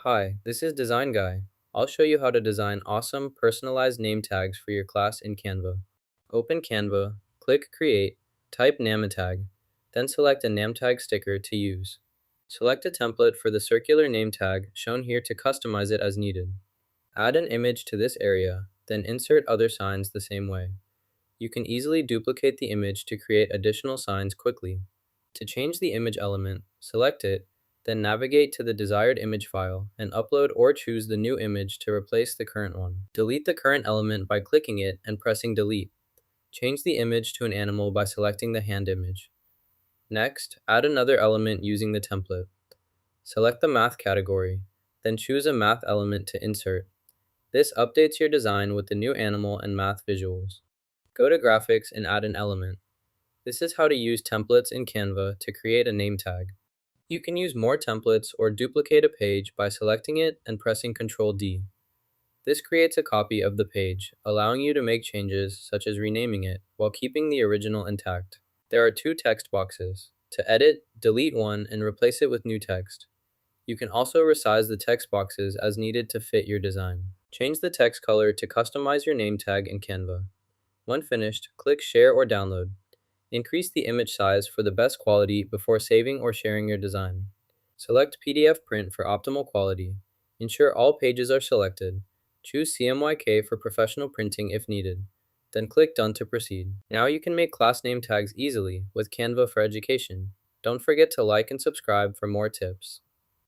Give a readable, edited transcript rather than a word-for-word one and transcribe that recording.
Hi, this is Design Guy. I'll show you how to design awesome personalized name tags for your class in Canva. Open Canva, click Create, type nametag, then select a nametag sticker to use. Select a template for the circular name tag shown here to customize it as needed. Add an image to this area, then insert other signs the same way. You can easily duplicate the image to create additional signs quickly. To change the image element, select it, then navigate to the desired image file and upload or choose the new image to replace the current one. Delete the current element by clicking it and pressing delete. Change the image to an animal by selecting the hand image. Next, add another element using the template. Select the math category, then choose a math element to insert. This updates your design with the new animal and math visuals. Go to Graphics and add an element. This is how to use templates in Canva to create a name tag. You can use more templates or duplicate a page by selecting it and pressing Ctrl D. This creates a copy of the page, allowing you to make changes such as renaming it while keeping the original intact. There are two text boxes. To edit, delete one and replace it with new text. You can also resize the text boxes as needed to fit your design. Change the text color to customize your name tag in Canva. When finished, click Share or Download. Increase the image size for the best quality before saving or sharing your design. Select PDF Print for optimal quality. Ensure all pages are selected. Choose CMYK for professional printing if needed. Then click Done to proceed. Now you can make class name tags easily with Canva for Education. Don't forget to like and subscribe for more tips.